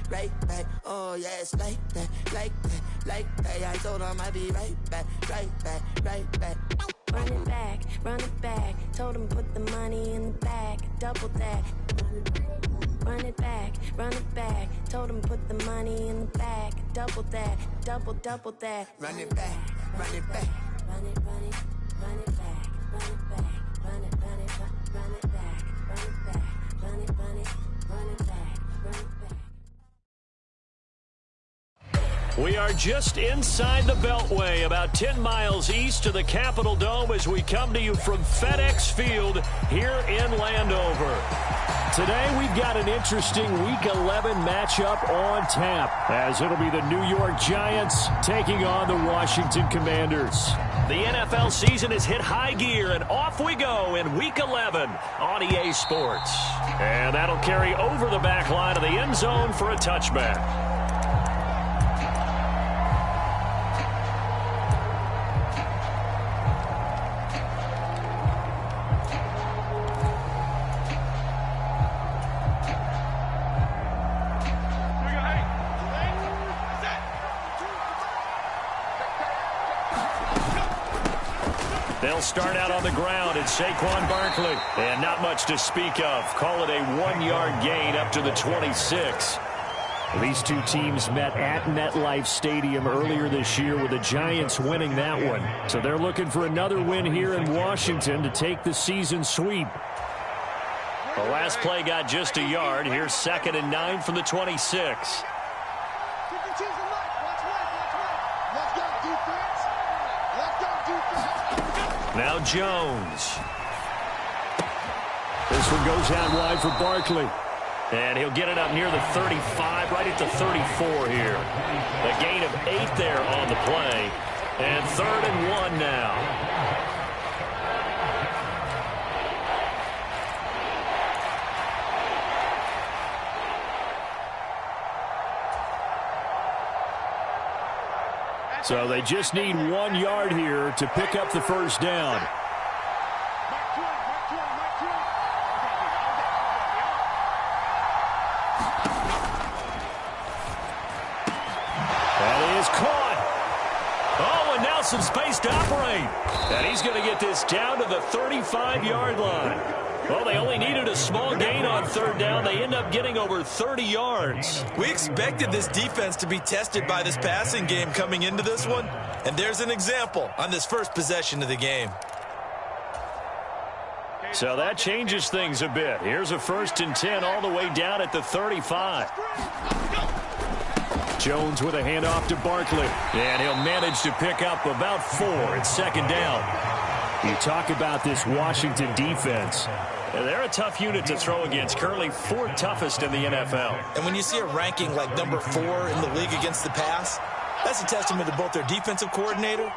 right back. Oh, yeah, it's like that, like that, like that. I told him I'd be right back, right back, right back. Run it back. Told him put the money in the bag, double that. Run it back. Told him put the money in the bag, double that, double that. Run it back. Run it back. Run it back. Run it back. Run it back. Run it back. Run it back. Run it back. We are just inside the Beltway, about 10 miles east of the Capitol Dome as we come to you from FedEx Field here in Landover. Today we've got an interesting Week 11 matchup on tap, as it'll be the New York Giants taking on the Washington Commanders. The NFL season has hit high gear, and off we go in Week 11 on EA Sports. And that'll carry over the back line of the end zone for a touchback. They'll start out on the ground. It's Saquon Barkley. And not much to speak of. Call it a 1-yard gain up to the 26. These two teams met at MetLife Stadium earlier this year, with the Giants winning that one. So they're looking for another win here in Washington to take the season sweep. The last play got just a yard. Here's 2nd and 9 from the 26. Now Jones. This one goes out wide for Barkley. And he'll get it up near the 35, right at the 34 here. A gain of 8 there on the play. And 3rd and 1 now. So they just need 1 yard here to pick up the first down. That is caught. Oh, and now some space to operate. And he's going to get this down to the 35-yard line. Well, they only needed a small gain on 3rd down. They end up getting over 30 yards. We expected this defense to be tested by this passing game coming into this one. And there's an example on this first possession of the game. So that changes things a bit. Here's a 1st and 10 all the way down at the 35. Jones with a handoff to Barkley. And he'll manage to pick up about 4 at 2nd down. You talk about this Washington defense. They're a tough unit to throw against, currently 4th toughest in the NFL. And when you see a ranking like number 4 in the league against the pass, that's a testament to both their defensive coordinator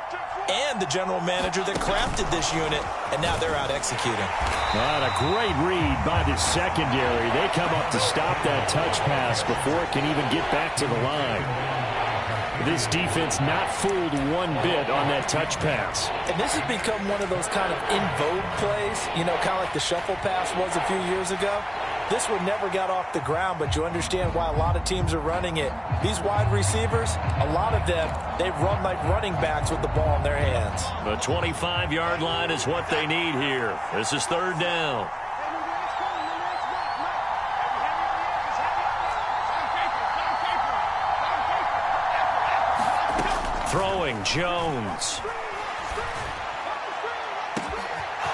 and the general manager that crafted this unit, and now they're out executing. And a great read by the secondary. They come up to stop that touch pass before it can even get back to the line. This defense not fooled one bit on that touch pass. And this has become one of those kind of in vogue plays, you know, kind of like the shuffle pass was a few years ago. This one never got off the ground, but you understand why a lot of teams are running it. These wide receivers, a lot of them, they run like running backs with the ball in their hands. The 25-yard line is what they need here. This is 3rd down. Throwing Jones.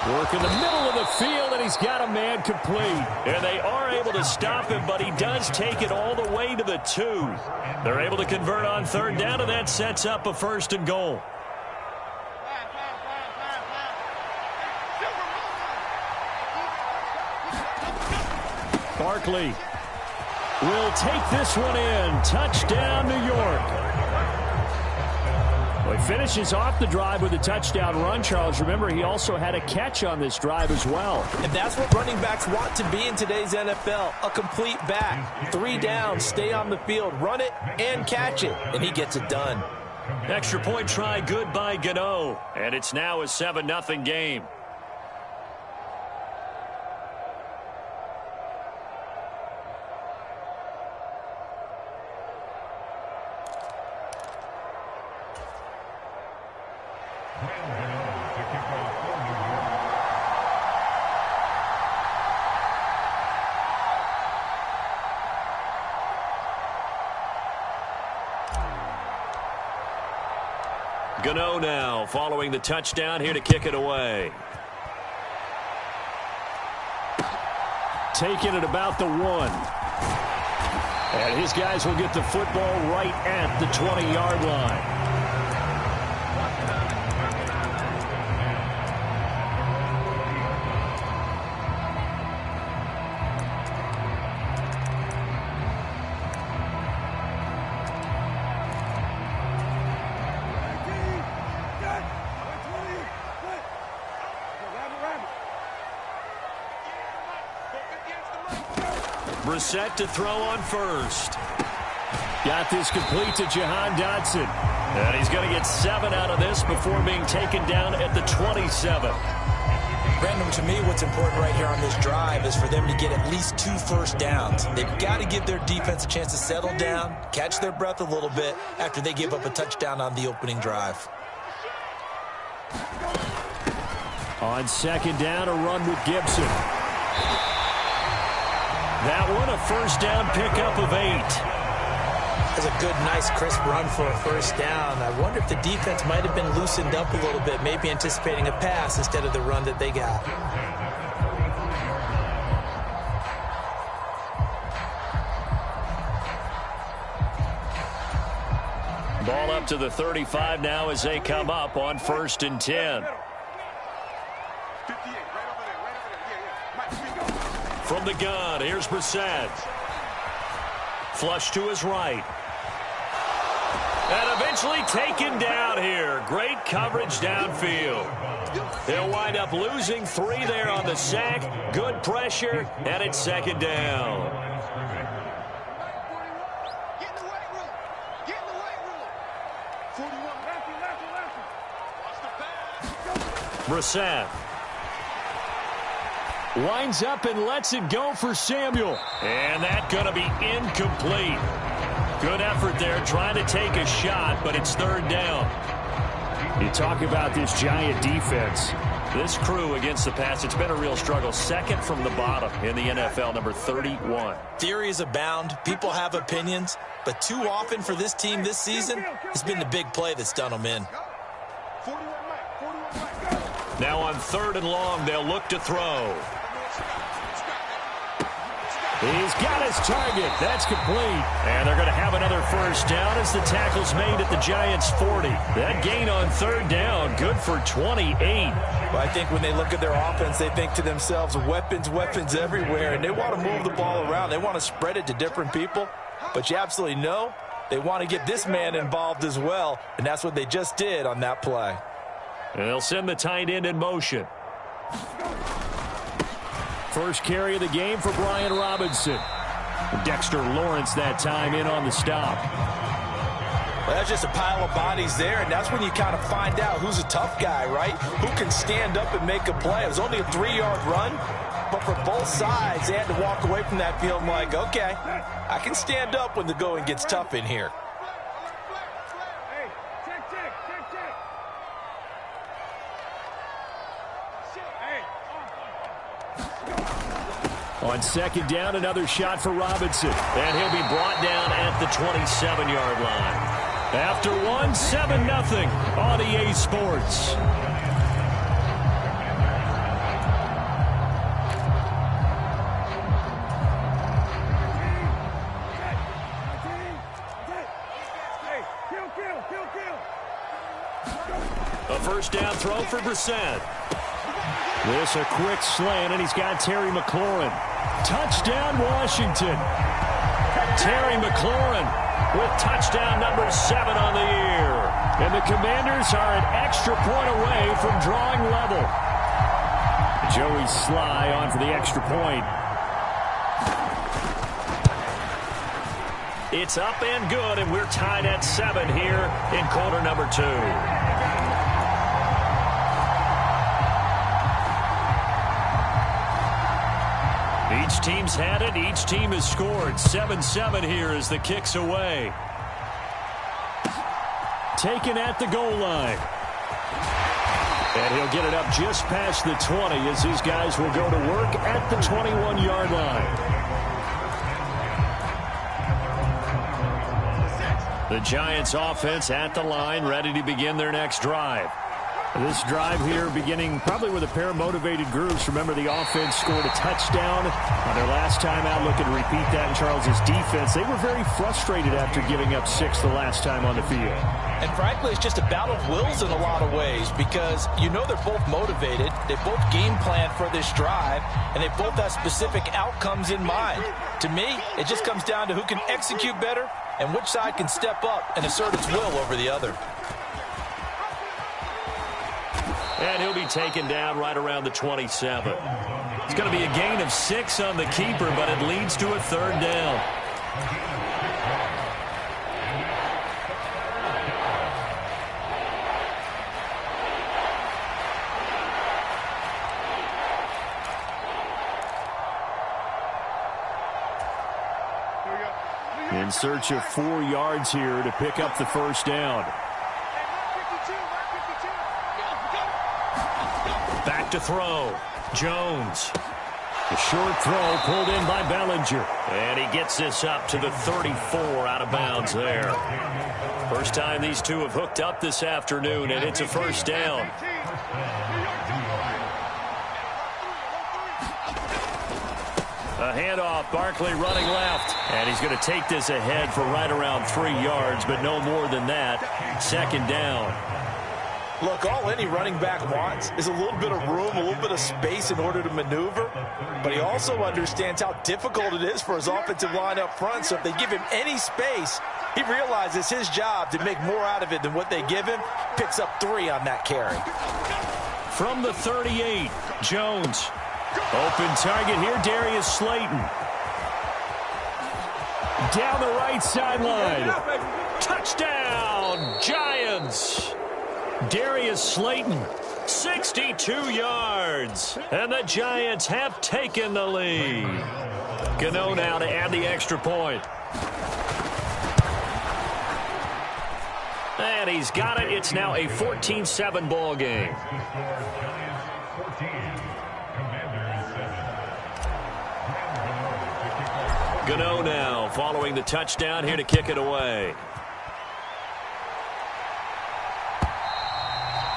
Work in the middle of the field, and he's got a man complete. And they are able to stop him, but he does take it all the way to the 2. They're able to convert on 3rd down, and that sets up a 1st and goal. Barkley will take this one in. Touchdown, New York. Well, he finishes off the drive with a touchdown run, Charles. Remember, he also had a catch on this drive as well. And that's what running backs want to be in today's NFL, a complete back. 3 downs, stay on the field, run it, and catch it. And he gets it done. Extra point try good by Gano. And it's now a 7-0 game. Gano now following the touchdown here to kick it away. Taking it about the 1. And his guys will get the football right at the 20-yard line. Brissett to throw on first. Got this complete to Jahan Dotson. And he's going to get 7 out of this before being taken down at the 27. Brandon, to me, what's important right here on this drive is for them to get at least 2 first downs. They've got to give their defense a chance to settle down, catch their breath a little bit after they give up a touchdown on the opening drive. On second down, a run with Gibson. That one, a first down pickup of 8. That's a good, nice, crisp run for a first down. I wonder if the defense might have been loosened up a little bit, maybe anticipating a pass instead of the run that they got. Ball up to the 35 now as they come up on 1st and 10. From the gun, here's Brissett. Flush to his right. And eventually taken down here. Great coverage downfield. They'll wind up losing 3 there on the sack. Good pressure, and it's second down. Get in the weight room. Get in the weight room. 41. Watch the pass. Brissett. Winds up and lets it go for Samuel. And that's going to be incomplete. Good effort there trying to take a shot, but it's 3rd down. You talk about this Giant defense. This crew against the pass, it's been a real struggle. 2nd from the bottom in the NFL, number 31. Theories abound. People have opinions. But too often for this team this season, it's been the big play that's done them in. Now on 3rd and long, they'll look to throw. He's got his target. That's complete. And they're going to have another first down as the tackle's made at the Giants' 40. That gain on 3rd down, good for 28. Well, I think when they look at their offense, they think to themselves, weapons everywhere, and they want to move the ball around. They want to spread it to different people. But you absolutely know they want to get this man involved as well, and that's what they just did on that play. And they'll send the tight end in motion. First carry of the game for Brian Robinson. Dexter Lawrence that time in on the stop. Well, that's just a pile of bodies there, and that's when you kind of find out who's a tough guy, right? Who can stand up and make a play. It was only a 3-yard run, but for both sides, they had to walk away from that field like, okay, I can stand up when the going gets tough in here. On second down, another shot for Robinson. And he'll be brought down at the 27-yard line. After 1, 7-0 on EA Sports. A first down throw for Brissett. This a quick slant, and he's got Terry McLaurin. Touchdown, Washington. Terry McLaurin with touchdown number 7 on the year. And the Commanders are an extra point away from drawing level. Joey Sly on for the extra point. It's up and good, and we're tied at 7 here in quarter number 2. Each team's had it. Each team has scored. 7-7 here as the kick's away. Taken at the goal line. And he'll get it up just past the 20 as these guys will go to work at the 21-yard line. The Giants offense at the line, ready to begin their next drive. This drive here beginning probably with a pair of motivated groups. Remember, the offense scored a touchdown on their last time out, looking to repeat that in Charles's defense. They were very frustrated after giving up 6 the last time on the field. And frankly, it's just a battle of wills in a lot of ways because you know they're both motivated. They both game plan for this drive, and they both have specific outcomes in mind. To me, it just comes down to who can execute better and which side can step up and assert its will over the other. And he'll be taken down right around the 27. It's going to be a gain of 6 on the keeper, but it leads to a 3rd down. In search of 4 yards here to pick up the 1st down. Back to throw. Jones. The short throw pulled in by Bellinger. And he gets this up to the 34 out of bounds there. First time these two have hooked up this afternoon, and it's a 1st down. A handoff, Barkley running left. And he's going to take this ahead for right around 3 yards, but no more than that. 2nd down. Look, all any running back wants is a little bit of room, a little bit of space in order to maneuver. But he also understands how difficult it is for his offensive line up front. So if they give him any space, he realizes his job to make more out of it than what they give him. Picks up 3 on that carry. From the 38, Jones. Open target here, Darius Slayton. Down the right sideline. Touchdown, Giants. Darius Slayton, 62 yards. And the Giants have taken the lead. Gano now to add the extra point. And he's got it. It's now a 14-7 ball game. Gano now following the touchdown here to kick it away.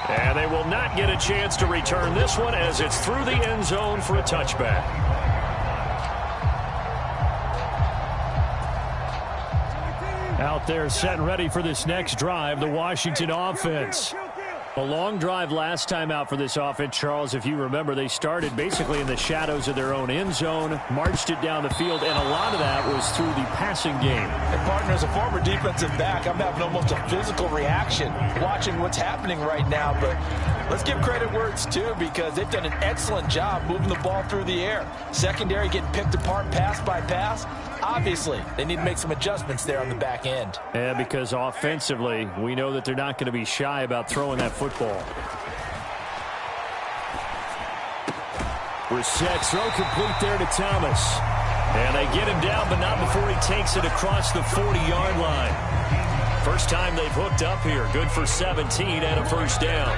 And they will not get a chance to return this one as it's through the end zone for a touchback. Out there set and ready for this next drive, the Washington offense. A long drive last time out for this offense, Charles. If you remember, they started basically in the shadows of their own end zone, marched it down the field, and a lot of that was through the passing game. And partner, as a former defensive back, I'm having almost a physical reaction watching what's happening right now. But let's give credit where it's due because they've done an excellent job moving the ball through the air. Secondary getting picked apart pass by pass. Obviously, they need to make some adjustments there on the back end. Yeah, because offensively, we know that they're not going to be shy about throwing that football. Brissett, throw complete there to Thomas. And they get him down, but not before he takes it across the 40-yard line. First time they've hooked up here. Good for 17 and a 1st down.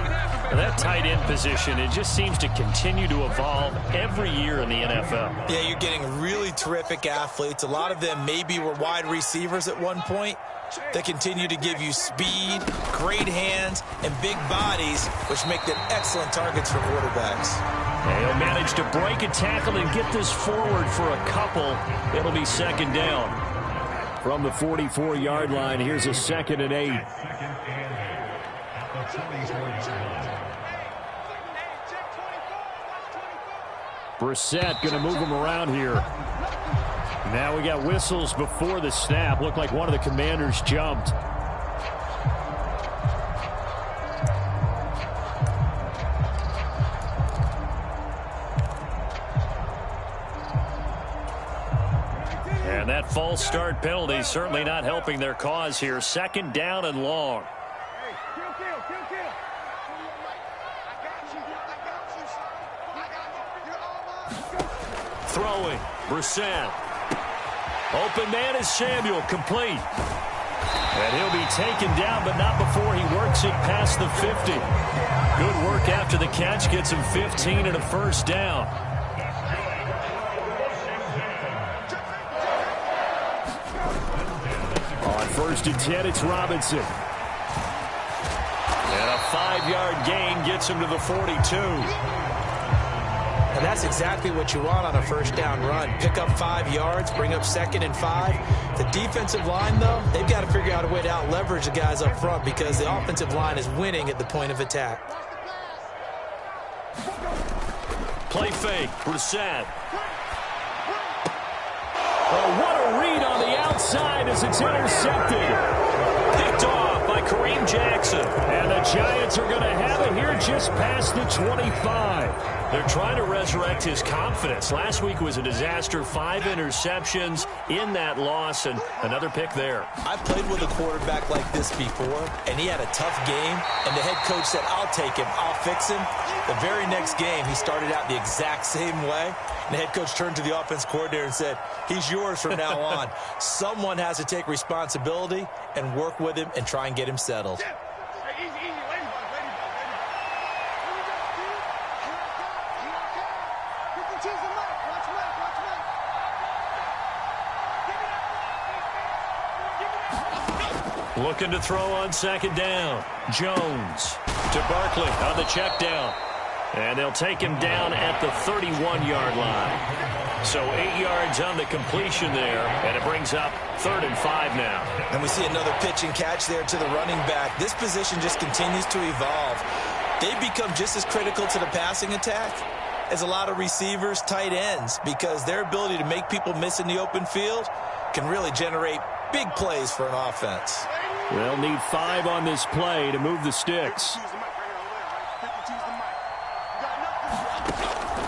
And that tight end position, it just seems to continue to evolve every year in the NFL. Yeah, you're getting really terrific athletes. A lot of them maybe were wide receivers at one point. They continue to give you speed, great hands, and big bodies, which make them excellent targets for quarterbacks. They'll manage to break a tackle and get this forward for a couple. It'll be 2nd down. From the 44-yard line, here's a 2nd and 8. Brissett going to move him around here. Now we got whistles before the snap. Looked like one of the Commanders jumped. And that false start penalty certainly not helping their cause here. 2nd down and long. Throwing, Brissett. Open man is Samuel, complete. And he'll be taken down, but not before he works it past the 50. Good work after the catch, gets him 15 and a 1st down. First and 10, it's Robinson. And a 5-yard gain gets him to the 42. And that's exactly what you want on a first down run. Pick up 5 yards, bring up 2nd and 5. The defensive line, though, they've got to figure out a way to out-leverage the guys up front because the offensive line is winning at the point of attack. Play fake, Brissett. Oh, what a read on the outside as it's intercepted. Picked off by Kareem Jackson. And the Giants are going to have it here just past the 25. They're trying to resurrect his confidence. Last week was a disaster. 5 interceptions in that loss, and another pick there. I played with a quarterback like this before, and he had a tough game, and the head coach said, I'll take him, I'll fix him. The very next game, he started out the exact same way, and the head coach turned to the offense coordinator and said, he's yours from now on. Someone has to take responsibility and work with him and try and get him settled. Looking to throw on 2nd down. Jones to Barkley on the check down. And they'll take him down at the 31-yard line. So 8 yards on the completion there, and it brings up 3rd and 5 now. And we see another pitch and catch there to the running back. This position just continues to evolve. They become just as critical to the passing attack as a lot of receivers, tight ends, because their ability to make people miss in the open field can really generate big plays for an offense. They'll need 5 on this play to move the sticks.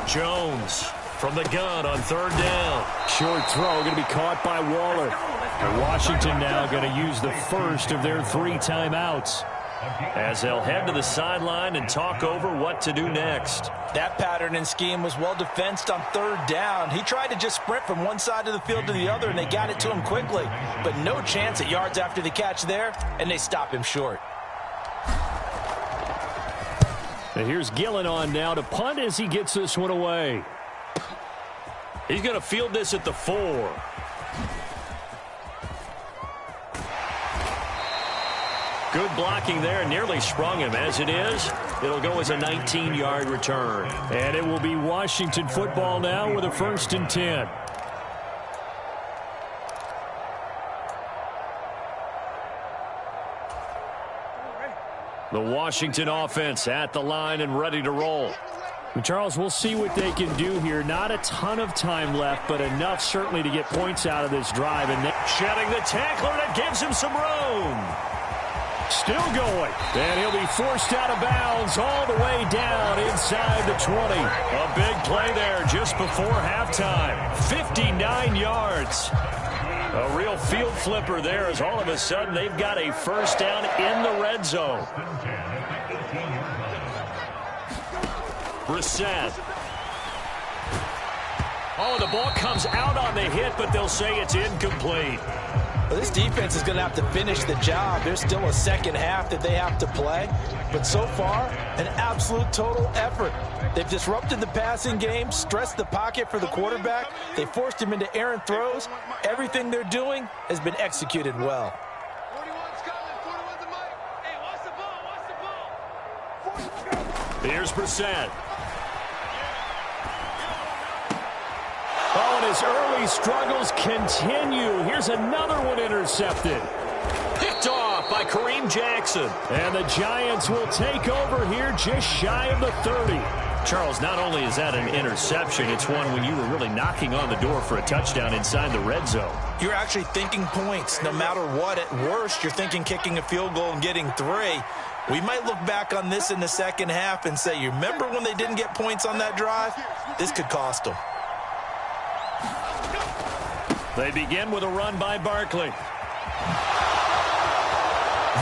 Jones from the gun on 3rd down. Short throw going to be caught by Waller. And Washington now going to use the first of their 3 timeouts as they'll head to the sideline and talk over what to do next. That pattern and scheme was well defensed on 3rd down. He tried to just sprint from one side of the field to the other, and they got it to him quickly. But no chance at yards after the catch there, and they stop him short. And here's Gillen on now to punt as he gets this one away. He's going to field this at the 4. Good blocking there, nearly sprung him. As it is, it'll go as a 19-yard return. And it will be Washington football now with a 1st and 10. The Washington offense at the line and ready to roll. And Charles, we'll see what they can do here. Not a ton of time left, but enough certainly to get points out of this drive. And shedding the tackler that gives him some room. Still going. And he'll be forced out of bounds all the way down inside the 20. A big play there just before halftime. 59 yards. A real field flipper there as all of a sudden they've got a 1st down in the red zone. Brissett. Oh, the ball comes out on the hit, but they'll say it's incomplete. Well, this defense is going to have to finish the job. There's still a second half that they have to play. But so far, an absolute total effort. They've disrupted the passing game, stressed the pocket for the quarterback. They forced him into errant throws. Everything they're doing has been executed well. 41's coming. 41's the mic. Hey, watch the ball. Watch the ball. Here's Brissett. Oh, and his early struggles continue. Here's another one intercepted. Picked off by Kareem Jackson. And the Giants will take over here just shy of the 30. Charles, not only is that an interception, it's one when you were really knocking on the door for a touchdown inside the red zone. You're actually thinking points no matter what. At worst, you're thinking kicking a field goal and getting 3. We might look back on this in the second half and say, you remember when they didn't get points on that drive? This could cost them. They begin with a run by Barkley.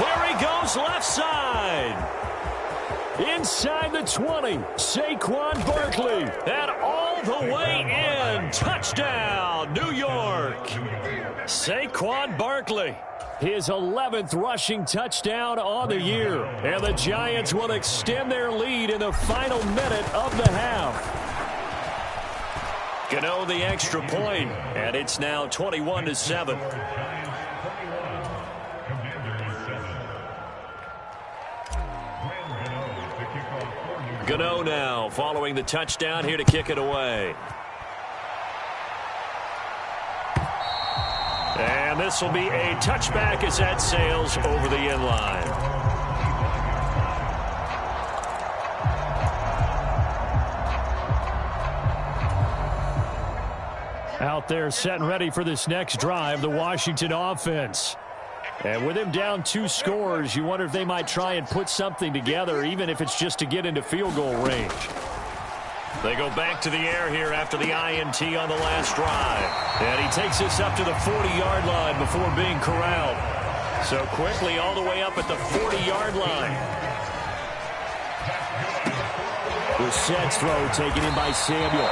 There he goes left side. Inside the 20, Saquon Barkley. And all the way in. Touchdown, New York. Saquon Barkley. His 11th rushing touchdown on the year. And the Giants will extend their lead in the final minute of the half. Gano the extra point, and it's now 21-7. Gano now following the touchdown here to kick it away. And this will be a touchback as that sails over the end line. Out there set and ready for this next drive, the Washington offense. And with him down 2 scores, you wonder if they might try and put something together, even if it's just to get into field goal range. They go back to the air here after the INT on the last drive. And he takes this up to the 40-yard line before being corralled. So quickly all the way up at the 40-yard line. Brissett's throw taken in by Samuel.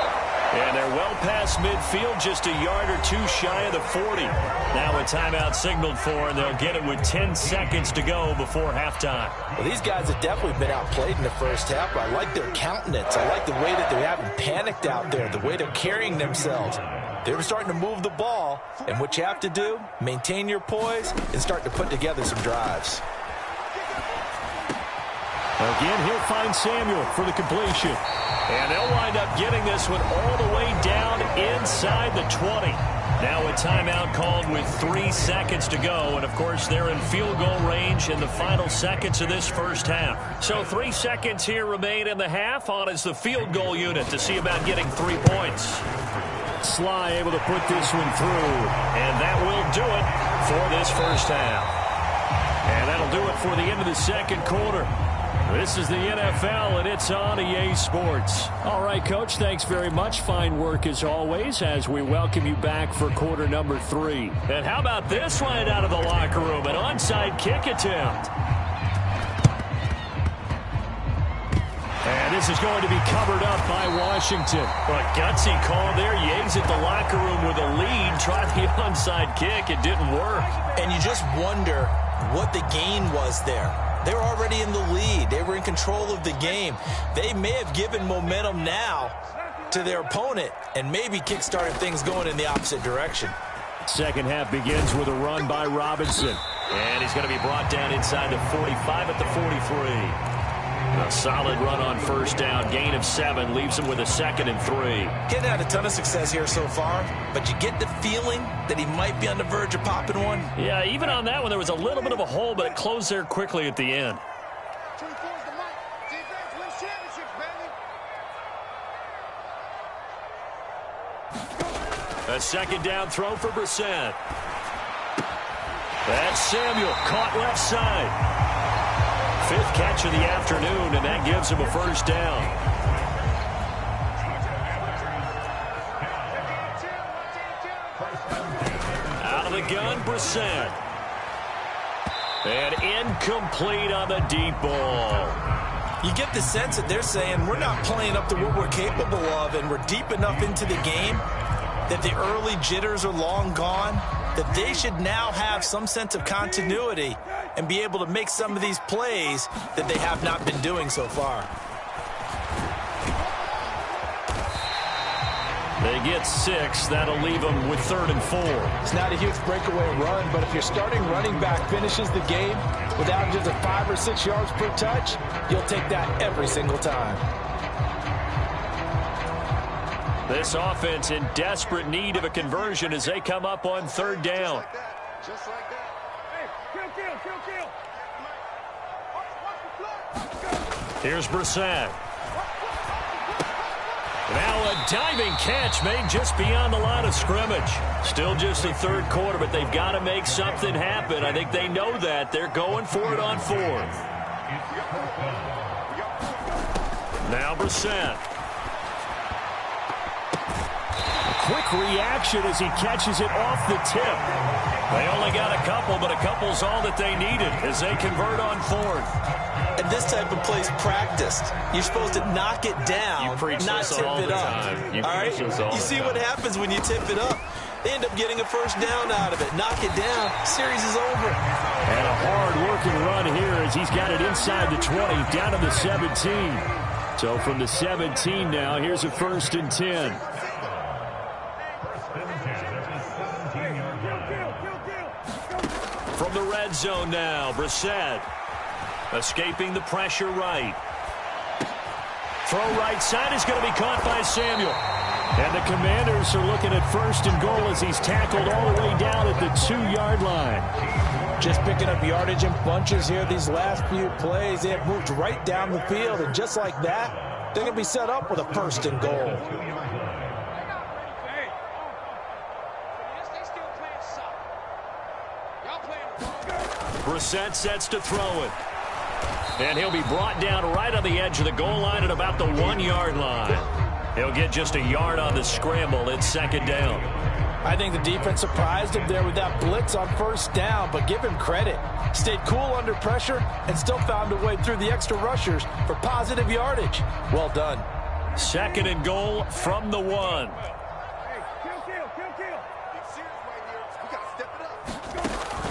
And they're well past midfield, just a yard or 2 shy of the 40. Now a timeout signaled for, and they'll get it with 10 seconds to go before halftime. Well, these guys have definitely been outplayed in the first half, but I like their countenance. I like the way that they haven't panicked out there, the way they're carrying themselves. They're starting to move the ball, and what you have to do, maintain your poise and start to put together some drives. Again, he'll find Samuel for the completion. And they'll wind up getting this one all the way down inside the 20. Now a timeout called with 3 seconds to go. And, of course, they're in field goal range in the final seconds of this first half. So 3 seconds here remain in the half. On is the field goal unit to see about getting 3 points. Sly able to put this one through. And that will do it for this first half. And that'll do it for the end of the second quarter. This is the NFL, and it's on EA Sports. All right, Coach, thanks very much. Fine work as always as we welcome you back for quarter number 3. And how about this one out of the locker room? An onside kick attempt. And this is going to be covered up by Washington. A gutsy call there. Yates at the locker room with a lead. Tried the onside kick. It didn't work. And you just wonder what the gain was there. They were already in the lead. They were in control of the game. They may have given momentum now to their opponent and maybe kick-started things going in the opposite direction. Second half begins with a run by Robinson. And he's going to be brought down inside the 45 at the 43. A solid run on first down. Gain of 7 leaves him with a 2nd and 3. Getting had a ton of success here so far, but you get the feeling that he might be on the verge of popping one. Yeah, even on that one, there was a little bit of a hole, but it closed there quickly at the end. A second down throw for Brissett. That's Samuel, caught left side. 5th catch of the afternoon, and that gives him a first down. Out of the gun, Brissett. And incomplete on the deep ball. You get the sense that they're saying we're not playing up to what we're capable of, and we're deep enough into the game that the early jitters are long gone, that they should now have some sense of continuity and be able to make some of these plays that they have not been doing so far. They get 6. That'll leave them with 3rd and 4. It's not a huge breakaway run, but if your starting running back finishes the game with averages of 5 or 6 yards per touch, you'll take that every single time. This offense in desperate need of a conversion as they come up on 3rd down. Just like that. Hey, kill. Here's Brissett. Now a diving catch made just beyond the line of scrimmage. Still just the 3rd quarter, but they've got to make something happen. I think they know that. They're going for it on 4th. Now Brissett. Quick reaction as he catches it off the tip. They only got a couple, but a couple's all that they needed as they convert on 4th. And this type of play's practiced. You're supposed to knock it down, not tip it up. All right? You see what happens when you tip it up? They end up getting a first down out of it. Knock it down, series is over. And a hard-working run here as he's got it inside the 20, down to the 17. So from the 17 now, here's a 1st and 10. From the red zone now, Brissett escaping the pressure right. Throw right side is going to be caught by Samuel. And the Commanders are looking at 1st and goal as he's tackled all the way down at the 2-yard line. Just picking up yardage in bunches here these last few plays. They have moved right down the field, and just like that, they're going to be set up with a 1st and goal. Brissett sets to throw it. And he'll be brought down right on the edge of the goal line at about the 1-yard line. He'll get just a yard on the scramble. It's 2nd down. I think the defense surprised him there with that blitz on 1st down, but give him credit. Stayed cool under pressure and still found a way through the extra rushers for positive yardage. Well done. 2nd and goal from the 1.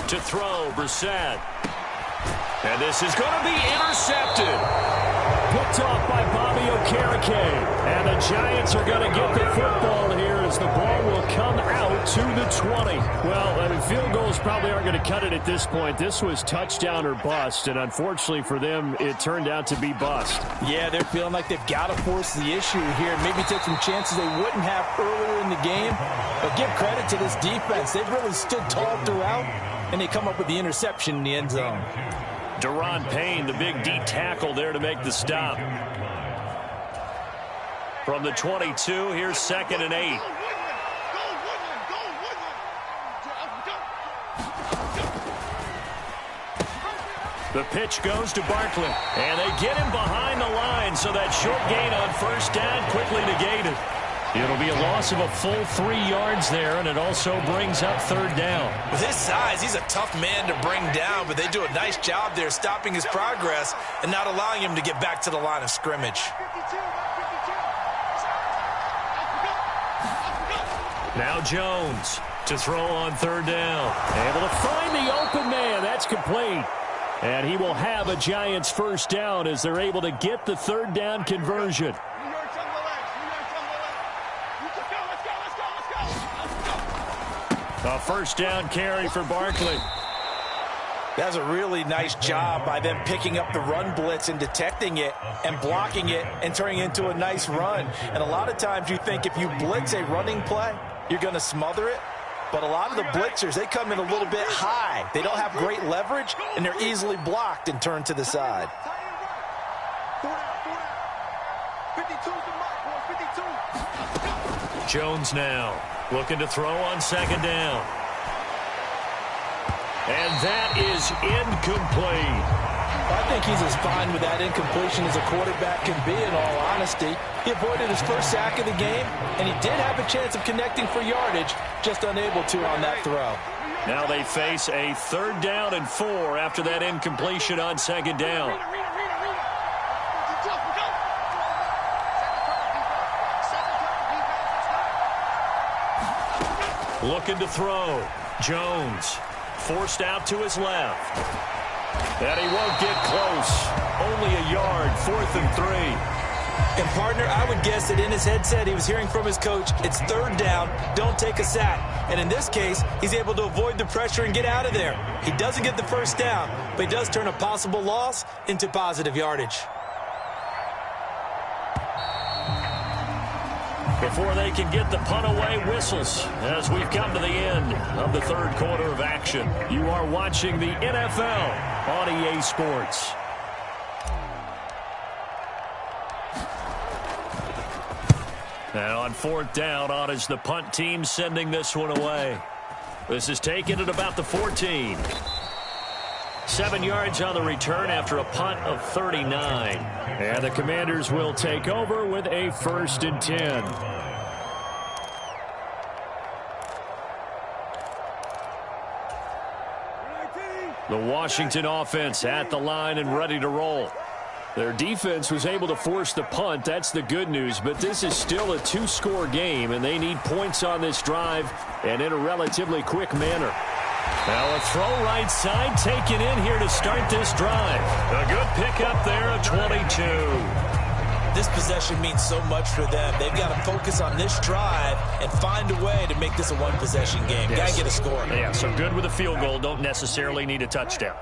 To throw, Brissett. And this is going to be intercepted. Picked off by Bobby Okereke. And the Giants are going to get the football here as the ball will come out to the 20. Well, I mean, field goals probably aren't going to cut it at this point. This was touchdown or bust, and unfortunately for them, it turned out to be bust. Yeah, they're feeling like they've got to force the issue here. Maybe take some chances they wouldn't have earlier in the game. But give credit to this defense. They've really stood tall throughout, and they come up with the interception in the end zone. Deron Payne, the big D tackle there to make the stop. From the 22, here's 2nd and 8. The pitch goes to Barkley, and they get him behind the line, so that short gain on 1st down quickly negated. It'll be a loss of a full 3 yards there, and it also brings up 3rd down. With his size, he's a tough man to bring down, but they do a nice job there stopping his progress and not allowing him to get back to the line of scrimmage. Now Jones to throw on 3rd down. Able to find the open man. That's complete. And he will have a Giants 1st down as they're able to get the 3rd down conversion. A 1st down carry for Barkley. That's a really nice job by them picking up the run blitz and detecting it and blocking it and turning it into a nice run. And a lot of times you think if you blitz a running play, you're going to smother it. But a lot of the blitzers, they come in a little bit high. They don't have great leverage, and they're easily blocked and turned to the side. Jones now looking to throw on 2nd down. And that is incomplete. I think he's as fine with that incompletion as a quarterback can be, in all honesty. He avoided his 1st sack of the game, and he did have a chance of connecting for yardage, just unable to on that throw. Now they face a 3rd down and 4 after that incompletion on 2nd down. Looking to throw. Jones forced out to his left. And he won't get close. Only a yard, 4th and 3. And, partner, I would guess that in his headset he was hearing from his coach, it's 3rd down, don't take a sack. And in this case, he's able to avoid the pressure and get out of there. He doesn't get the 1st down, but he does turn a possible loss into positive yardage. Before they can get the punt away, whistles as we've come to the end of the 3rd quarter of action. You are watching the NFL on EA Sports. And on 4th down, on is the punt team sending this one away. This is taken at about the 14. 7 yards on the return after a punt of 39. And the Commanders will take over with a 1st and 10. The Washington offense at the line and ready to roll. Their defense was able to force the punt. That's the good news. But this is still a 2-score game, and they need points on this drive and in a relatively quick manner. Now a throw right side taken in here to start this drive. A good pickup there of 22. This possession means so much for them. They've got to focus on this drive and find a way to make this a one-possession game. Yes. Got to get a score. Yeah, so good with a field goal. Don't necessarily need a touchdown.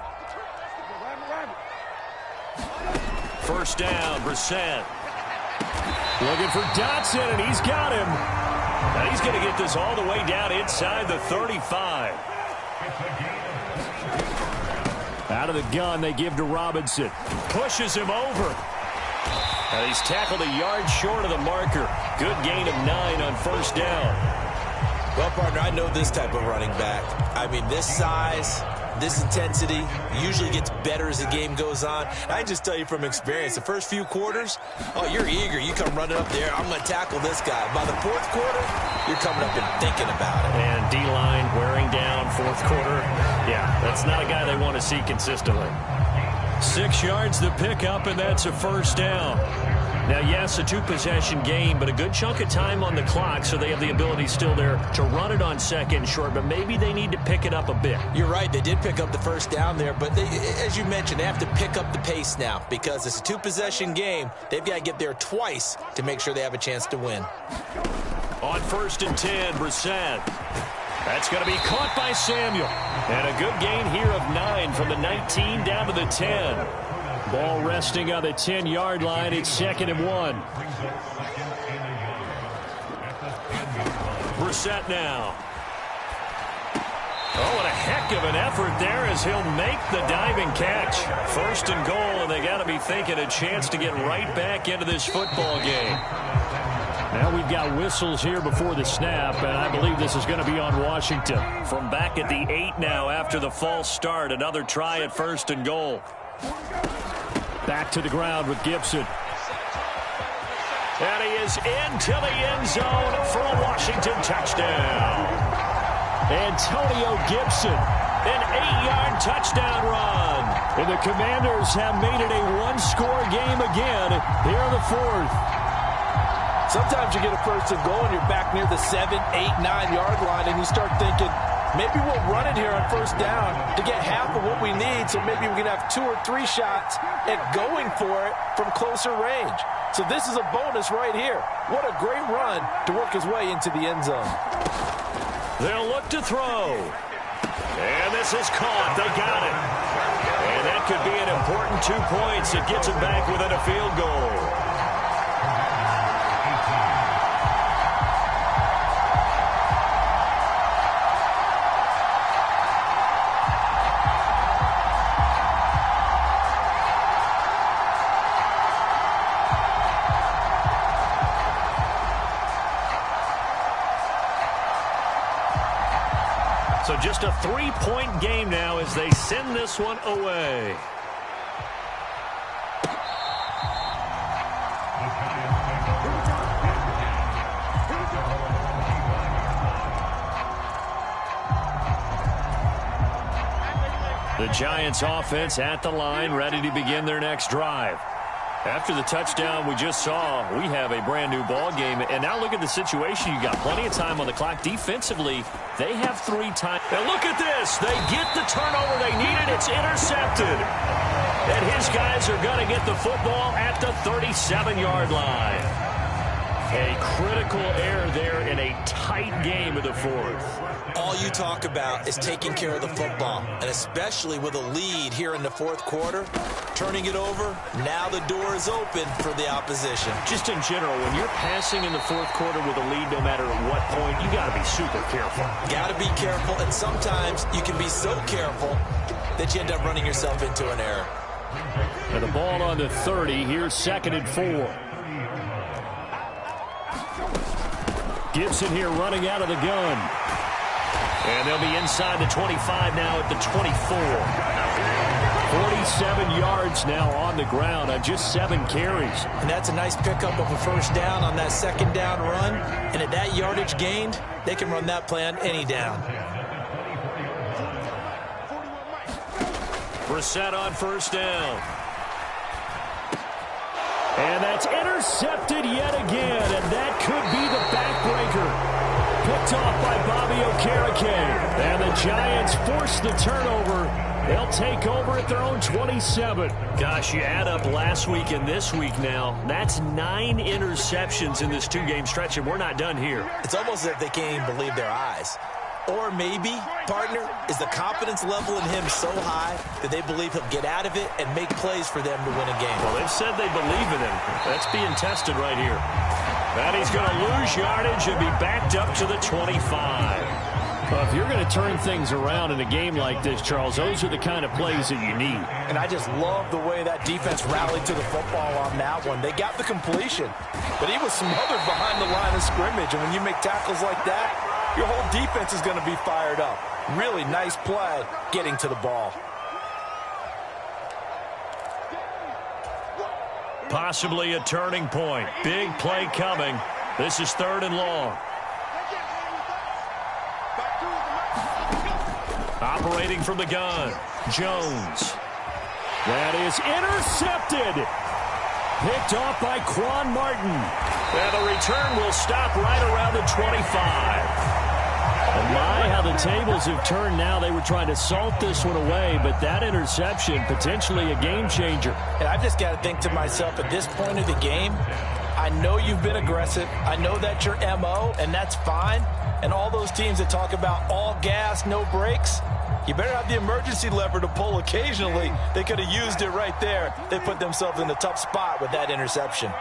1st down, Brissett. Looking for Dotson, and he's got him. Now he's going to get this all the way down inside the 35. Out of the gun, they give to Robinson. Pushes him over. Now he's tackled a yard short of the marker. Good gain of 9 on first down. Well, partner, I know this type of running back. I mean, this size, this intensity usually gets better as the game goes on. I can just tell you from experience, the first few quarters, oh, you're eager. You come running up there, I'm going to tackle this guy. By the fourth quarter, you're coming up and thinking about it. And D-line wearing down fourth quarter. Yeah, that's not a guy they want to see consistently. 6 yards the pickup, and that's a first down. Now, yes, a 2-possession game, but a good chunk of time on the clock, so they have the ability still there to run it on second short, but maybe they need to pick it up a bit. You're right. They did pick up the first down there, but they, as you mentioned, they have to pick up the pace now because it's a 2-possession game. They've got to get there twice to make sure they have a chance to win. On 1st and 10, Brissett. That's going to be caught by Samuel. And a good gain here of 9 from the 19 down to the 10. Ball resting on the 10-yard line. It's 2nd and 1. Brissett now. Oh, what a heck of an effort there as he'll make the diving catch. 1st and goal, and they got to be thinking a chance to get right back into this football game. Now we've got whistles here before the snap, and I believe this is going to be on Washington. From back at the 8 now after the false start. Another try at 1st and goal. Back to the ground with Gibson. And he is into the end zone for a Washington touchdown. Antonio Gibson, an 8-yard touchdown run. And the Commanders have made it a 1-score game again here in the 4th. Sometimes you get a 1st and goal and you're back near the 7, 8, 9-yard line, and you start thinking, maybe we'll run it here on 1st down to get half of what we need, so maybe we can have 2 or 3 shots at going for it from closer range. So this is a bonus right here. What a great run to work his way into the end zone. They'll look to throw. And this is caught. They got it. And that could be an important 2 points. It gets them back within a field goal. So just a 3-point game now as they send this one away. The Giants offense at the line, ready to begin their next drive. After the touchdown we just saw, we have a brand new ball game. And now look at the situation. You got plenty of time on the clock. Defensively, they have 3 times. And look at this. They get the turnover they needed. It's intercepted. And his guys are going to get the football at the 37-yard line. A critical error there in a tight game of the 4th. All you talk about is taking care of the football, and especially with a lead here in the 4th quarter, turning it over, now the door is open for the opposition. Just in general, when you're passing in the 4th quarter with a lead, no matter at what point, you got to be super careful. Got to be careful, and sometimes you can be so careful that you end up running yourself into an error. And the ball on the 30, here's 2nd and 4. Gibson here running out of the gun. And they'll be inside the 25 now at the 24. 47 yards now on the ground on just 7 carries. And that's a nice pickup of a 1st down on that 2nd down run. And at that yardage gained, they can run that play on any down. Brissett on 1st down. And that's intercepted yet again, and that could be the backbreaker. Picked off by Bobby Okereke. And the Giants force the turnover. They'll take over at their own 27. Gosh, you add up last week and this week now. That's 9 interceptions in this 2-game stretch, and we're not done here. It's almost as if they can't even believe their eyes. Or maybe, partner, is the confidence level in him so high that they believe he'll get out of it and make plays for them to win a game. Well, they've said they believe in him. That's being tested right here. And he's going to lose yardage and be backed up to the 25. Well, if you're going to turn things around in a game like this, Charles, those are the kind of plays that you need. And I just love the way that defense rallied to the football on that one. They got the completion, but he was smothered behind the line of scrimmage. And when you make tackles like that, your whole defense is going to be fired up. Really nice play getting to the ball. Possibly a turning point. Big play coming. This is 3rd and long. Operating from the gun, Jones. That is intercepted. Picked off by Quan Martin. And the return will stop right around the 25. And my, how the tables have turned now. They were trying to salt this one away, but that interception, potentially a game changer. And I've just got to think to myself, at this point of the game, I know you've been aggressive. I know that's your MO, and that's fine. And all those teams that talk about all gas, no brakes, you better have the emergency lever to pull occasionally. They could have used it right there. They put themselves in a tough spot with that interception.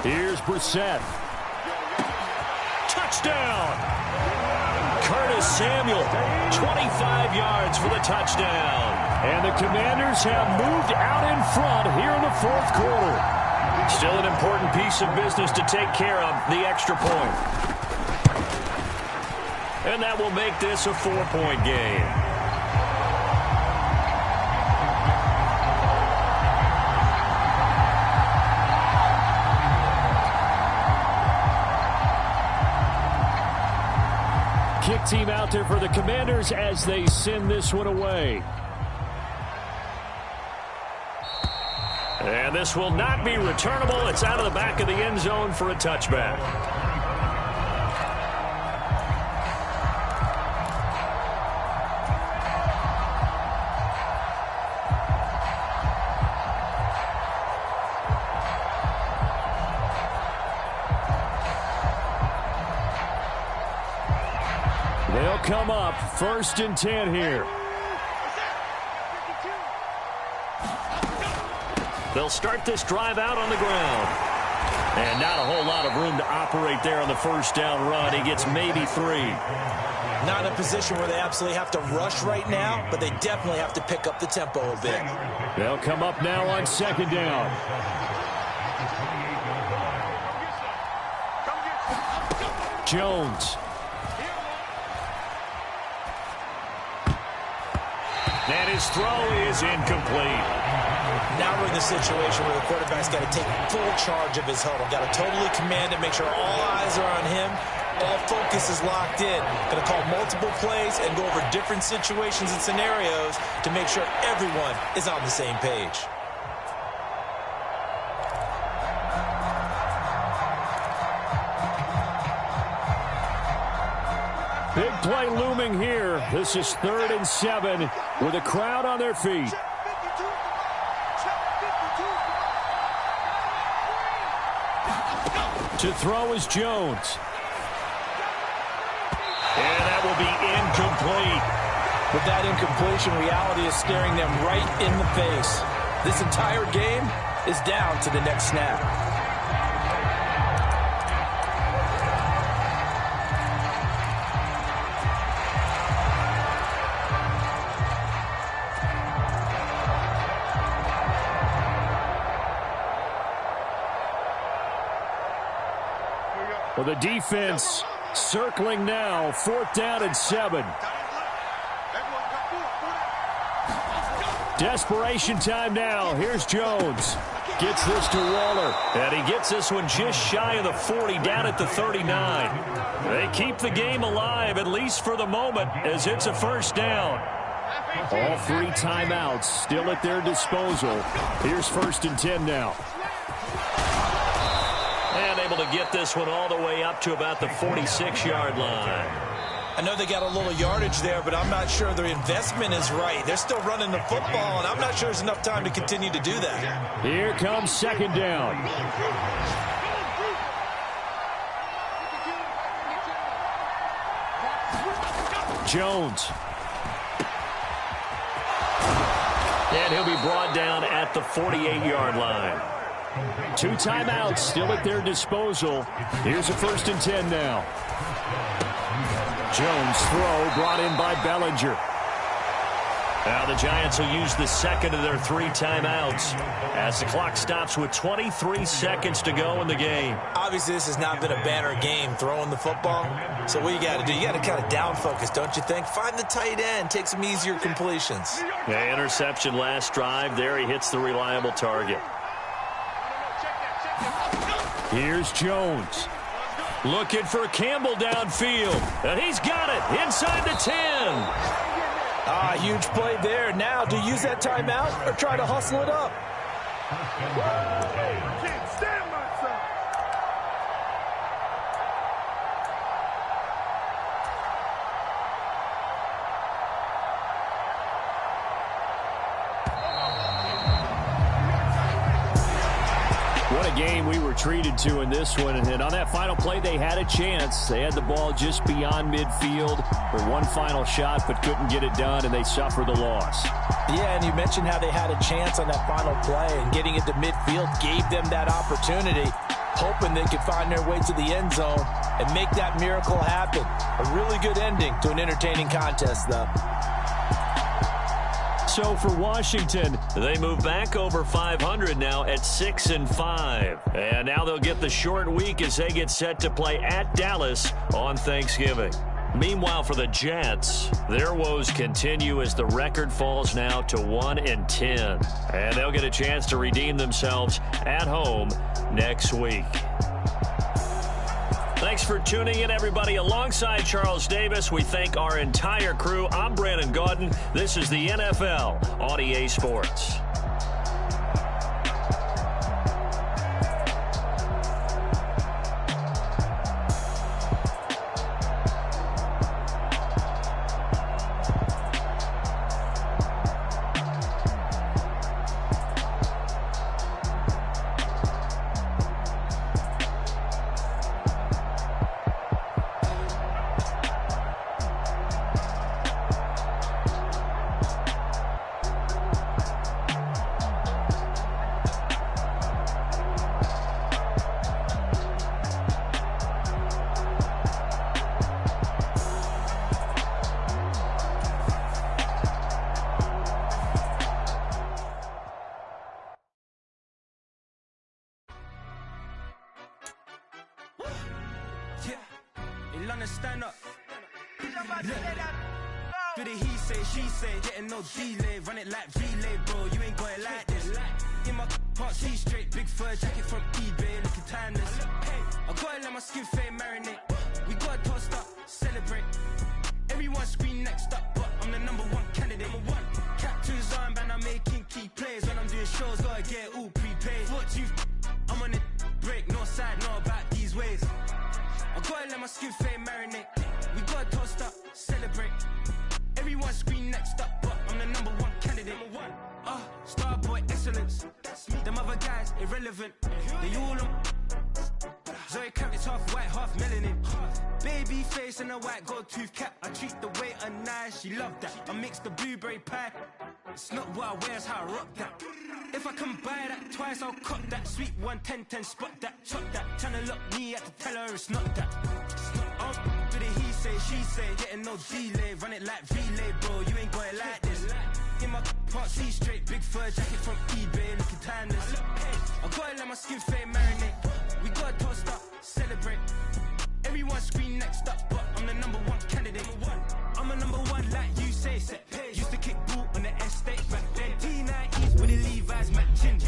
Here's Brissett. Touchdown! Curtis Samuel, 25 yards for the touchdown. And the Commanders have moved out in front here in the 4th quarter. Still an important piece of business to take care of, the extra point. And that will make this a 4-point game. Kick team out there for the Commanders as they send this one away. And this will not be returnable. It's out of the back of the end zone for a touchback. They'll come up 1st and 10 here. They'll start this drive out on the ground. And not a whole lot of room to operate there on the 1st down run. He gets maybe 3. Not in a position where they absolutely have to rush right now, but they definitely have to pick up the tempo a bit. They'll come up now on 2nd down. Jones. And his throw is incomplete. Now we're in the situation where the quarterback's got to take full charge of his huddle. Got to totally command it, make sure all eyes are on him. All focus is locked in. Going to call multiple plays and go over different situations and scenarios to make sure everyone is on the same page. Big play looming here. This is 3rd and 7 with a crowd on their feet. To throw is Jones. And that will be incomplete. With that incompletion, reality is staring them right in the face. This entire game is down to the next snap. Well, the defense circling now, 4th down and 7. Desperation time now. Here's Jones. Gets this to Waller. And he gets this one just shy of the 40, down at the 39. They keep the game alive, at least for the moment, as it's a 1st down. All 3 timeouts still at their disposal. Here's 1st and 10 now. And able to get this one all the way up to about the 46-yard line. I know they got a little yardage there, but I'm not sure their investment is right. They're still running the football, and I'm not sure there's enough time to continue to do that. Here comes second down. Jones. And he'll be brought down at the 48-yard line. 2 timeouts still at their disposal. Here's a 1st and 10 now. Jones throw brought in by Bellinger. Now the Giants will use the second of their 3 timeouts as the clock stops with 23 seconds to go in the game. Obviously, this has not been a banner game throwing the football. So what you got to do, you got to kind of down focus, don't you think? Find the tight end, take some easier completions. Yeah, interception last drive. There he hits the reliable target. Here's Jones. Looking for Campbell downfield. And he's got it inside the 10. Huge play there. Now, do you use that timeout or try to hustle it up? Can't stand myself. What a game we were treated to in this one. And on that final play, they had a chance. They had the ball just beyond midfield for one final shot, but couldn't get it done, and they suffer the loss. Yeah, and you mentioned how they had a chance on that final play, and getting into midfield gave them that opportunity, hoping they could find their way to the end zone and make that miracle happen. A really good ending to an entertaining contest, though. So for Washington, they move back over 500 now at 6-5. And now they'll get the short week as they get set to play at Dallas on Thanksgiving. Meanwhile, for the Jets, their woes continue as the record falls now to 1-10. And they'll get a chance to redeem themselves at home next week. Thanks for tuning in, everybody. Alongside Charles Davis, we thank our entire crew. I'm Brandon Gaudin. This is the NFL on EA Sports. Stand up. Do the he say, she say, getting no delay, run it like relay, bro. You ain't got it like this. In my can't see straight, big fur jacket from eBay, looking timeless. I gotta let my skin fade marinate. We gotta toast up, celebrate. Everyone scream next up, but I'm the #1 candidate. Captain's armband, I'm making key plays. When I'm doing shows, gotta get all prepaid. What you, I'm on it, break, no side, no about these ways. I gotta let my skin fade marinate. We gotta toast up, celebrate. Everyone scream next up, but I'm the #1 candidate. Starboy excellence. Them other guys irrelevant. They all on. Zoe Kravitz half white, half melanin. Baby face and a white gold tooth cap. I treat the waiter nice, she love that. I mix the blueberry pie. It's not what I wear, it's how I rock that. If I can buy that twice, I'll cut that. Sweet 110, spot that, chop that. Tryna lock me at the tell her it's not that. Do the he say, she say, getting no delay. Run it like relay, bro, you ain't got it like this. In my can't see straight, big fur jacket from eBay, looking timeless. I gotta let my skin fade marinate. We gotta toast up, celebrate. Everyone scream next up, but I'm the #1 candidate. I'm a #1 like you say, set pace. Used to kick ball on the estate back then. T90s with the Levi's matching.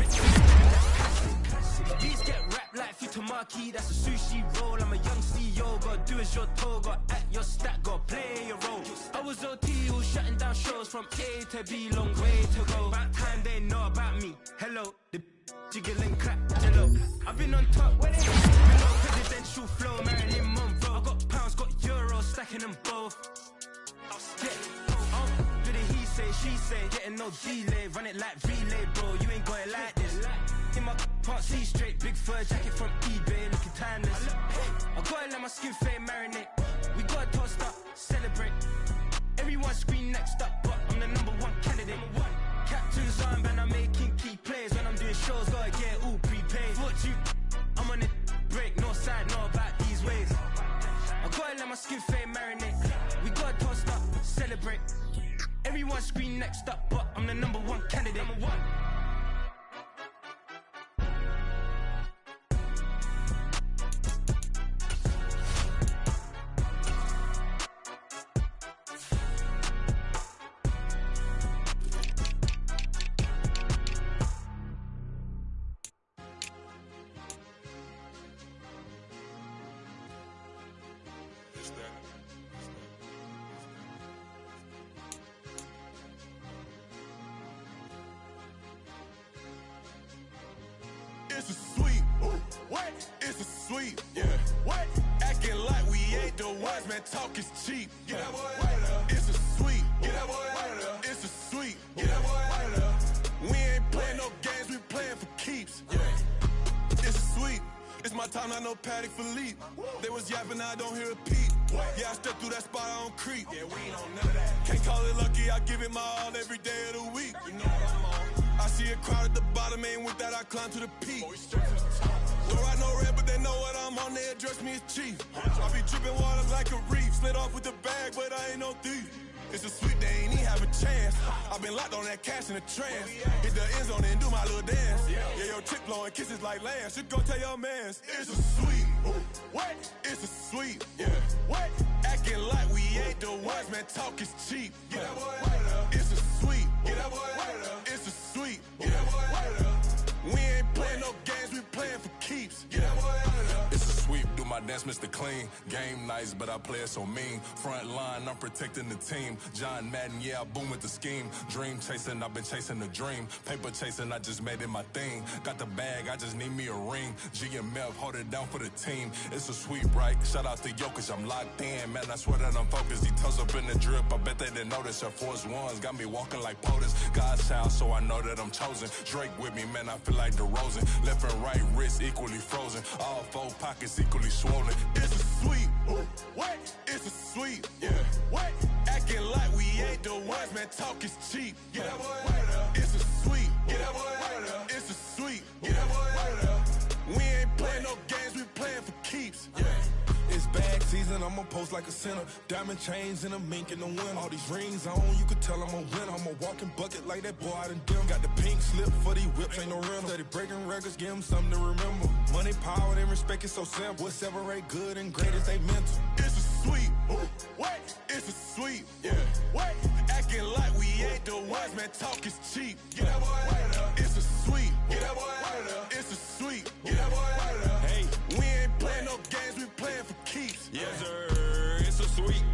These get wrapped like Futamaki, that's a sushi roll. I'm a young CEO, gotta do as you're told. Gotta act your stat, gotta play your role. I was OT, all shutting down shows from A to B, long way to go. About time they know about me. Hello, the jiggle and clap, hello. I've been on top, below presidential flow, Marilyn Monroe. I got pounds, got euros, stacking them both. Yeah, do the he say, she say, getting no delay, run it like relay, bro. You ain't got it like this. In my can't see straight, big fur jacket from eBay, looking timeless. I gotta let my skin fade marinate. We gotta toast up, celebrate. Everyone scream next up, but I'm the #1 candidate. Captain's armband, I'm making key plays. When I'm doing shows, gotta get it all prepaid. What you, I'm on it, break, no side, no about these ways. I gotta let my skin fade marinate. We gotta toast up, celebrate. Everyone scream next up, but I'm the #1 candidate. It's a sweep. What? It's a sweep. Yeah. What? Acting like we ain't the ones, man. Talk is cheap. Get that boy out of there. It's a sweep. Get that boy out of there. It's a sweep. Get that boy out of there. We ain't playing no games, we playing for keeps. Yeah. It's a sweep. It's my time, I know Paddock Philippe. They was yapping, I don't hear a peep. Yeah, I step through that spot, I don't creep. Yeah, we ain't on none of that. Can't call it lucky, I give it my all every day of the week. You know what I'm on. I see a crowd at the bottom, and with that I climb to the peak. Don't ride no red, but they know what I'm on, they address me as chief. I be dripping water like a reef, slid off with the bag, but I ain't no thief. It's a sweep, they ain't even have a chance. I've been locked on that cash in a trance. Hit the end zone and do my little dance. Yeah, your chick blowing kisses like lambs. You go tell your mans. It's a sweep. What? It's a sweep. Yeah. What? Acting like we ain't the ones, man. Talk is cheap. Get that boy out of there. It's a sweep. Get that boy out of there. It's a sweep. Get that boy out of there. We ain't playing no games, we playing for keeps. Get that boy out of there. It's a sweep, do my dance, Mr. Clean. Game nice, but I play it so mean. Front line, I'm protecting the team. John Madden, yeah, I boom with the scheme. Dream chasing, I've been chasing the dream. Paper chasing, I just made it my thing. Got the bag, I just need me a ring. GMF, hold it down for the team. It's a sweep, right? Shout out to Jokic, I'm locked in. Man, I swear that I'm focused. He toes up in the drip, I bet they didn't notice. Air Force Ones got me walking like POTUS. God's child, so I know that I'm chosen. Drake with me, man, I feel like DeRozan. Left and right wrist equally frozen. All four pockets equally swollen. It's a sweep. What? It's a sweep. Yeah. What? Acting like we ain't the ones, man. Talk is cheap. Get that boy out of there. It's a sweep. Get that boy out of there. It's a sweep. Get that boy out of there. We ain't playing no games, we playing for keeps. Yeah. It's bag season, I'ma post like a sinner. Diamond chains and a mink in the wind. All these rings on, you could tell I'm a winner. I'm a walking bucket like that boy out in dim. Got the pink slip for these whips, ain't no rental. Steady breaking records, give them something to remember. Money, power, and respect is so simple. What separate good and great is they mental. It's a sweep. What? It's a sweep. Yeah. What? Acting like we ain't the ones, man. Talk is cheap. Get that boy out of there. It's a sweep. Get that boy out of there. It's a sweep. Get that boy out of there. Hey, we ain't playing no games, we playing for keeps. Yes, sir. It's a sweep.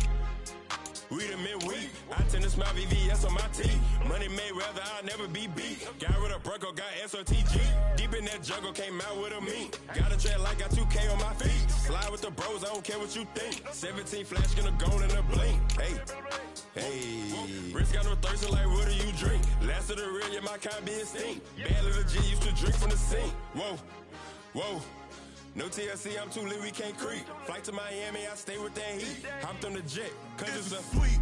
We the midweek. I tend to smile VVS on my teeth. Money made rather I'll never be beat. Got rid of Bronco, got SOTG. Deep in that jungle, came out with a meat. Got a track like got 2K on my feet. Slide with the bros, I don't care what you think. 17 flash, gonna go in a blink. Hey. Hey, Rich got no thirst, like what do you drink? Last of the real, yeah, my kind be a stink. Bad little G used to drink from the sink. Whoa, whoa. No TLC, I'm too lit, we can't creep. Flight to Miami, I stay with that heat. Hopped on the jet, cause it's a sweep.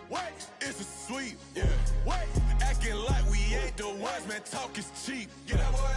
What? It's a sweep. Yeah. What? Acting like we ain't the ones, man. Talk is cheap. Get that boy